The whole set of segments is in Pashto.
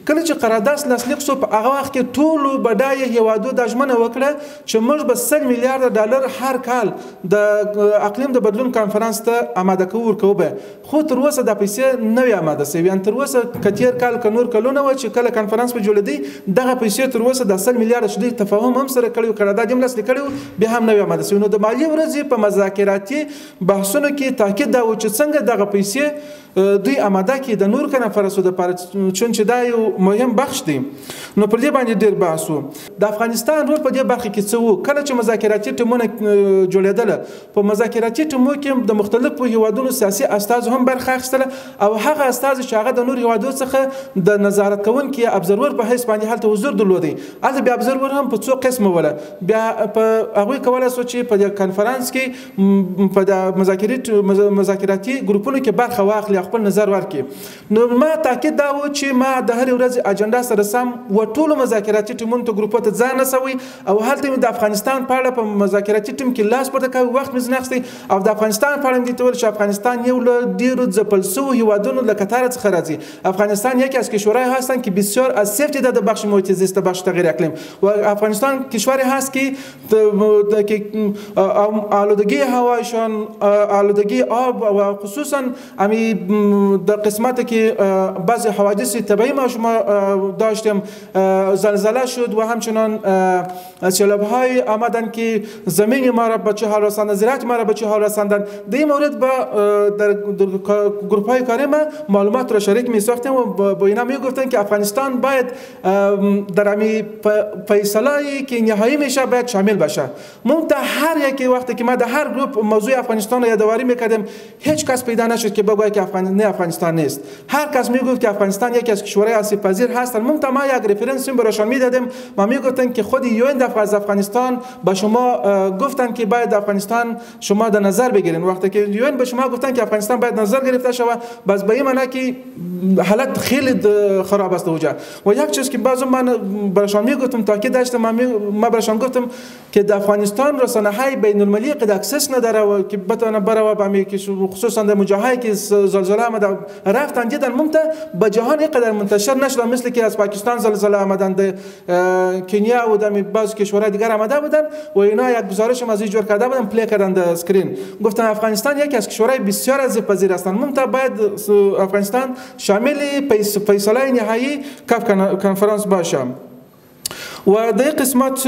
کله چې قرارداد لاسلیک شو په هغه وخت کې ټولو بډایه هیوادو دا ژمنه وکړه چې موږ به 100 میلیارډ ډالر هر کال د اقلیم د بدلون کانفرنس ته آماده کوو به خو تر اوسه د پیسې نه وي آماده سوي ان تر اوسه کتیر کال کنور کلونه و چې کله کانفرنس په جوړېدی دغه پیسې تر اوسه د 100 میلیارډ شدي تفاهم هم سره کړی قرارداد هم لاسلیک کړی به هم نه وي آماده سوي نو د مالی ورځې په مذاکراتي بحثونو کې تاکید دا و چې څنګه دغه پیسې دوی آماده کې د نور کنفرانسو د لپاره چون چې دا یو مهم بخش دی نو پر دې باندې ډیر بحث و د افغانستان رول په دې برخه کې څه و کله چې مذاکراتي ټیمونه جوړېدل په مذاکراتي ټیمو کې د مختلفو هیوادونو سیاسي استازو هم برخه اخیستله او هغه استاز چې هغه د نور هیوادو څخه د نظارت کوونکي ابزرور په حیث باندې هلته حضور درلودي هلته بیا ابزرور هم په څو قسمه وله بیا په هغوی کولی سو چې په دې کنفرانس کې په د مذاکراتي ګروپونو کې برخه واخلي خپل نظر ورکړي نو ما تاکید دا و چې ما د هرې ورځې اجنډا سره سم و ټولو مذاکراتي ټیمونو ته ګروپو ته ځان رسوي او هلته مې د افغانستان په اړه په مذاکراتي ټیم کې لاس پورته کوي وخت مې ځنې اخیستی او د افغانستان په اړه مې دې ته ویل چې افغانستان یو له ډېرو ځپل سوو هیوادونو له کتار څخه راځي افغانستان یکی از کشورهای هستند که بسیار از سفت در بخش محیط زیست بخش تغییر اقلیم و افغانستان کشوری هست که آلودگی هوایشان آلودگی آب و خصوصا در قسمتی که بعضی حوادث طبیعی ما شما داشتیم زلزله شد و همچنان سیلاب‌های آمدن که زمین ما را به چه حال رساندن زراعت ما را به چه حال رساندن در این مورد در گروه‌های کاری ما معلومات را شریک می‌ساختیم و با اینا میگفتن که افغانستان باید در امی فیصله‌ای که نهایی میشه باید شامل بشه منتها هر یکی وقتی که ما در هر گروه موضوع افغانستان را یادآوری می‌کردیم هیچ کس پیدا نشد که بگوید که افغانستان نیست هر کس میگفت که افغانستان یکی از کشورهای آسیب پذیر هست منتها ما یک رفرنس براشون میدادیم ما میگفتن که خود یون از افغانستان به شما گفتن که باید افغانستان شما در نظر بگیرین وقتی که یون به شما گفتن که افغانستان باید نظر گرفته شود بس به این معنی که حالت خیلی خراب است اونجا و یک چیز که بعضی من براشون میگفتم تاکید داشتم ما براشون گفتم که در افغانستان رسانه‌های بین المللی قد اکسس نداره و که بتونه بره و به خصوصا در جاهایی که زلزله آمده رفتن دیدن منتها به جهان اینقدر منتشر نشده مثل که از پاکستان زلزله آمدن در کنیا و در بعضی کشورهای دیگر آمده بودن و اینا یک گزارش از این جور کرده بودن پلی کردن در اسکرین گفتن افغانستان یکی از کشورهای بسیار آسیب پذیر هستند منتها باید افغانستان شامل فیصله نهایی کاف کنفرانس باشه و در قسمت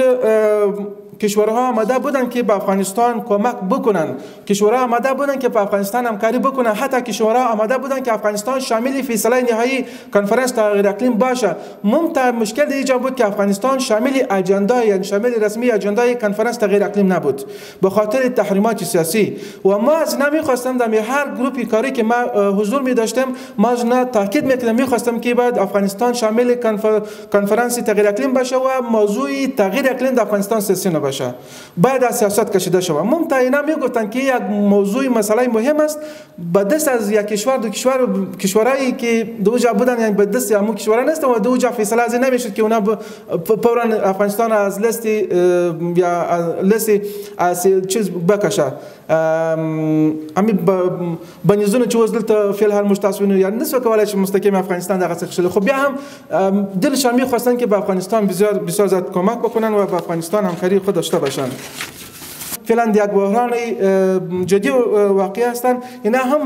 کشورها آمده بودن که به افغانستان کمک بکنن کشورها آمده بودن که به افغانستان همکاری بکنن حتی کشورها آمده بودن که افغانستان شامل فیصله نهایی کنفرانس تغییر اقلیم باشه منتها مشکل اینجا بود که افغانستان شامل اجندا یعنی شامل رسمی اجندای کنفرانس تغییر اقلیم نبود به خاطر تحریمات سیاسی و ما از نمیخواستم در هر گروپی کاری که ما حضور می داشتیم ما از تاکید میکردم میخواستم که بعد افغانستان شامل کنفرانس تغییر اقلیم باشه و موضوع تغییر اقلیم در افغانستان سیاسی باشه باید از سیاست کشیده شود منتها اینا میگفتن که یک موضوع مسئله مهم است به دست از یک کشور دو کشورهایی که دو جا بودن یعنی به دست همون کشورها نیستن و دو جا فیصله از نمیشد که اونا فورا افغانستان از لیست یا لیست از چیز بکشه امی بنیزونه چې اوس دلته فعل هر مشتاسوینو یعنی نسو کولای چې مستقیم افغانستان دغه څه خو بیا هم دلشان میخواستن که به افغانستان بسیار زیاد کمک بکنن و به افغانستان همکاری خود داشته باشن فعلا یک بحران جدی واقع هستند اینا هم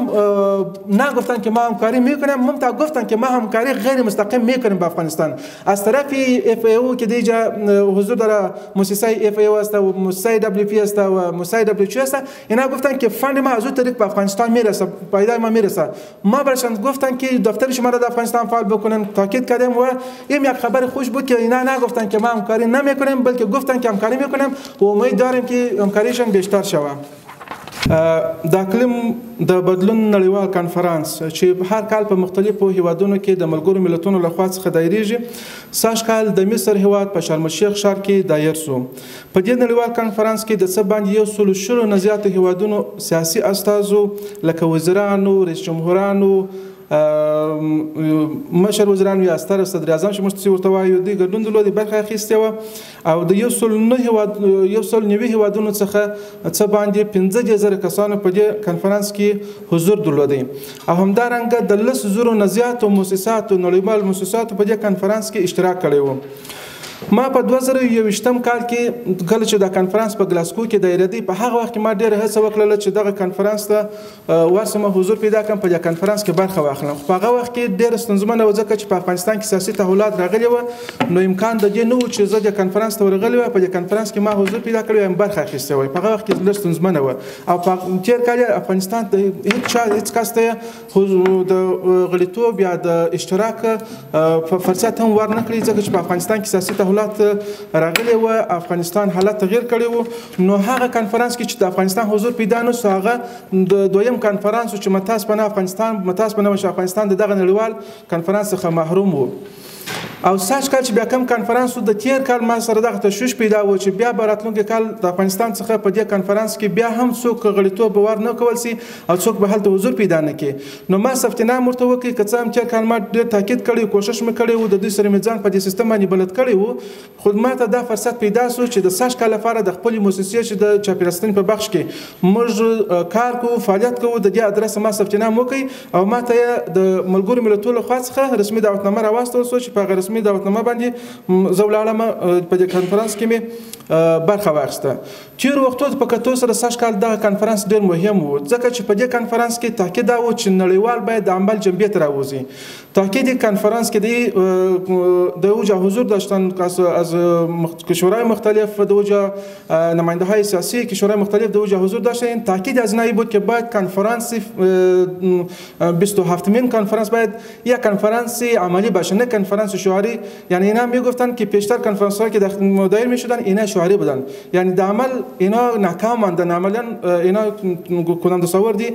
نگفتن که ما همکاری میکنیم منتها گفتن که ما همکاری غیر مستقیم میکنیم با افغانستان از طرف اف ای او که دیجا حضور داره مؤسسه اف ای او است و مؤسسه دبلیو پی است و مؤسسه دبلیو چی است اینا گفتن که فند ما از اون طریق به افغانستان میرسه پایدار ما میرسه ما برشان گفتن که دفتر شما را در افغانستان فعال بکنن تاکید کردیم و این یک خبر خوش بود که اینا نگفتن که ما همکاری نمیکنیم بلکه گفتن که همکاری میکنیم و امید داریم که همکاری بیشتر شوه د اقلیم د بدلون نړیوال کانفرانس چې هر کال په مختلفو هیوادونو کې د ملګرو ملتونو لخوا څخه دایریږي سږ کال د مصر هیواد په شرم الشیخ ښار کې دایر سو په دې نړیوال کانفرانس کې د څه باندې 100 نه زیاتو هیوادونو سیاسي استازو لکه وزیرانو رئیس جمهورانو مشر وزیران یا ستر صدر اعظم چې موږ ورته وایو دوی ګډون درلودی برخه اخیستې وه او د 190 هیوادونو څخه څه باندې 15,000 کسانو په دې کنفرانس کې حضور درلودی او همدارنګه د 10,000 نه زیاتو مؤسساتو نړیوال مؤسساتو په دې کنفرانس کې اشتراک کړی و. ما په 2021 کال کې کله چې دا کنفرانس په ګلاسکو کې دایره په هغه وخت کې ما ډېره هڅه وکړله چې دغه کنفرانس ته ورسمه حضور پیدا کړم په دې کنفرانس کې برخه واخلم. خو په هغه وخت کې ډېره ستونزمنه وه ځکه چې په افغانستان کې سیاسي تحولات راغلي وه نو امکان د دې نه و چې زه د کنفرانس ته ورغلی وای په دې کنفرانس کې ما حضور پیدا کړی وایم برخه اخیستې وای. په هغه وخت کې لږ ستونزمنه وه او په تېر کال افغانستان ته هېڅ کس ته د غړیتوب یا د اشتراک فرصت هم ورنه کړي ځکه چې په افغانستان کې سیاسي تحولات راغلی و افغانستان حالت تغییر کړی و. نو هغه کنفرانس کې چې د افغانستان حضور پیدا نه سو هغه د دویم کنفرانس چې متاسفانه افغانستان د دغه نړیوال کنفرانس څخه محروم و. او ساش کال چې بیا کم کنفرانس د تیر کال ما سره دغه تشویش پیدا و چې بیا به راتلونکي کال د افغانستان څخه په دې کنفرانس کې بیا هم څوک غړیتوب ور نه کول سي او څوک به هلته حضور پیدا نه کړي. نو ما سفتنام ورته وکړ که څه هم تیر کال ما ډېر تاکید کړی کوشش مې کړی و د دوی سره مې ځان په دې سیستم باندې بلد کړی و خو ما ته دا فرصت پیدا سو چې د ساش کال لپاره د خپلې مؤسسې چې د چاپېریال په بخش کې موږ کار کوو فعالیت کوو د دې ادرس ما سفتنام وکړ او ما ته د ملګرو ملتونو لخوا څخه رسمي دعوتنامه راواستول سو چې په هغه رسمي دعوتنامه باندې زه ولاړم په دې کنفرانس کې مې برخه واخیسته. تېرو وختو په کتو سره سږ کال دغه کنفرانس ډېر مهم و ځکه چې په دې کنفرانس کې تاکید دا و چې نړیوال باید د عمل جمعیت راوځي. تاکید کنفرانس کې د اوجه حضور داشتن از کشورهای مختلف د اوجه نماینده‌های سیاسی کشورهای مختلف د اوجه حضور داشتن. تاکید از این بود که باید کنفرانس 27مین کنفرانس باید یک کنفرانس عملی باشه نه کنفرانس شعاری. یعنی اینا میگفتن که پیشتر کنفرانس هایی که مدایر میشدن اینا شعاری بودن یعنی در عمل اینا ناکام ماندن عملا اینا کنم تصور دی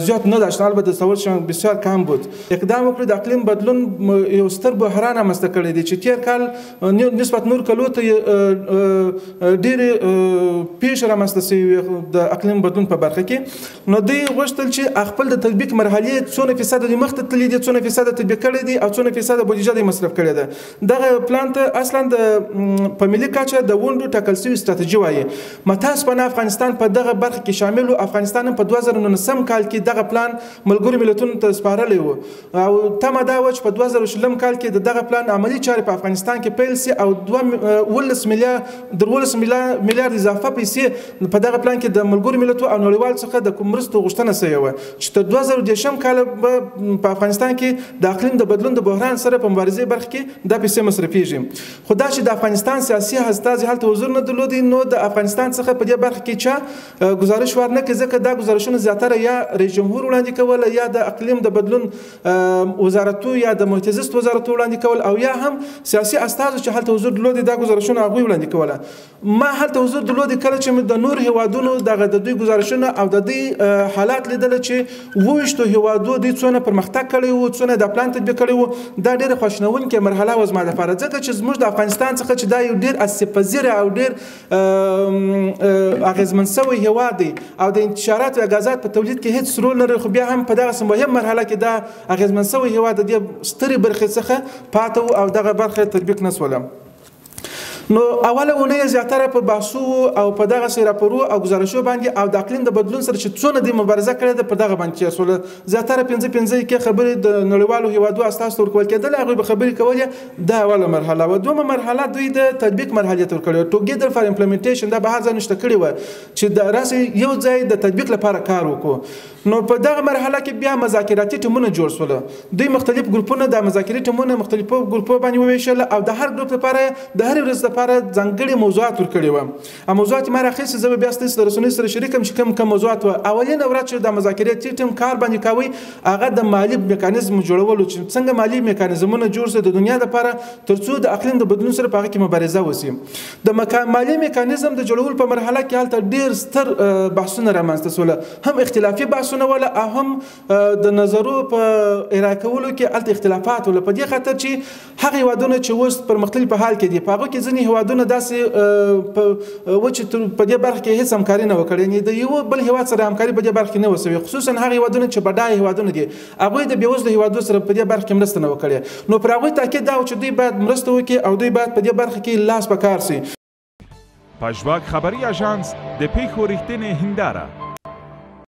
زیاد نداشتن البته تصورشان بسیار کم بود. اقدام وکړي د اقلیم بدلون یو ستر بحران رامنځته کړی دی چې تیر کال نسبت نور کلو ته ډېرې پیښې رامنځته شوې د اقلیم بدلون په برخه کې. نو دوی غوښتل چې خپل د تطبیق مرحلې څونه فیصد د مخ ته تللي دي څونه فیصد تطبیق کړی دي او څونه فیصد بودیجه د مصرف کړی ده. دغه پلان ته اصلا په ملي کچه د ونډو ټاکل شوې ستراتیژي وایي. متاسفانه افغانستان په دغه برخه کې شامل و. افغانستان په 2019 کال کې دغه پلان ملګرو ملتونو ته سپارلی و او تمه دا و چې په 2020 کال کې دغه پلان عملي چارې په افغانستان کې پیل سي او 12 میلیارد اضافه پیسې په دغه پلان کې د ملګرو ملتونو او نړیوال څخه د کوم مرستو غوښتنه شوې وه چې تر 2010 کال په افغانستان کې د اقلیم د بدلون د بحران سره په مبارزې برخه کې دا پیسې مصرفیږي. خو دا چې د افغانستان سیاسي استازي هلته حضور نه درلودي نو د افغانستان څخه په دې برخه کې چا ګزارش ورنه کړي ځکه دا ګزارشونه زیاتره یا رئیس جمهور وړاندې کول یا د اقلیم د بدلون وزارتو یا د محیط زیست وزارتو وړاندې کول او یا هم سیاسي استازو چې هلته حضور درلودي دا ګزارشونه هغوی وړاندې کوله. ما هلته حضور درلودي کله چې د نور هیوادونو دغه د دوی ګزارشونه او د دوی حالات لیدل چې وویشتو هیوادو دوی څونه پرمختګ کړی و څونه د پلان تطبیق کړی و دا ډېره خواشینونکې مرحله وه زما لپاره ځکه چې زموږ د افغانستان څخه چې دا یو ډېر اسیب‌پذیره او ډېر اغېزمن شوی هیواد دی او د انتشارات او غازات په تولید کې هیڅ رول نه لري خو بیا هم په دغه مهم مرحله کې دا اغېزمن شوی هیواد د دې سترې برخې څخه پاته او دغه برخه تطبیق نه شوله. نو اوله اونۍ زیاتره په بحثو او په دغه سي راپورو او ګزارشو باندې او د اقلیم د بدلون سره چې څونه د مبارزه کړې ده په دغه باندې چې زیاتره 15 کې خبرې د نړیوالو هیوادو اساس ورکول کېدل هغوی به خبرې کولې. دا اوله مرحله و. دومه مرحله دوی د تطبیق مرحلې ته ورکړې ټوګیدر فار امپلیمنټیشن دا به هر ځای نشته کړې وه چې د راسې یو ځای د تطبیق لپاره کار وکړو. نو په دغه مرحله کې بیا مذاکراتي ټیمونه جوړ شول. دوی مختلف ګروپونه د مذاکرې ټیمونه مختلفو ګروپو باندې وویشل او د هر ګروپ لپاره د هرې ورځې لپاره ځانګړي موضوعات ورکړي وو. موضوعات ما راخیستې زه به بیا ستاسو د رسنیو سره شریکم چې کوم موضوعات وو. اولینه ورځ چې د مذاکراتي ټیم کار باندې کوي هغه د مالي میکانیزم جوړولو چې څنګه مالي میکانیزمونه جوړ شي د دنیا لپاره ترڅو د اقلیم د بدلون سره په هغه کې مبارزه وشي. د مالي میکانیزم د جوړولو په مرحله کې هلته ډېر ستر بحثونه رامنځته شول هم اختلافي بحثونه ولا هم د نظرو په ارائه کولو کې هلته اختلافات ولا په دې خاطر چې هغه هیوادونه چې اوس پرمختللي په حال کې دي په هغو کې ځینې هیوادونه داسې و چې په دې برخه کې هیڅ همکاري نه وکړي، یعنې د یو بل هیواد سره همکاري په دې برخه کې نه وسوي، خصوصا هغه هیوادونه چې بډایه هیوادونه دي هغوی د بېوزلو هیوادونو سره په دې برخه کې مرسته نه وکړي. نو پر هغوی تاکید دا و چې دوی باید مرسته وکړي او دوی باید په دې برخه کې لاس په کار سي. پژواک خبري اژانس د پیښو رښتینې هنداره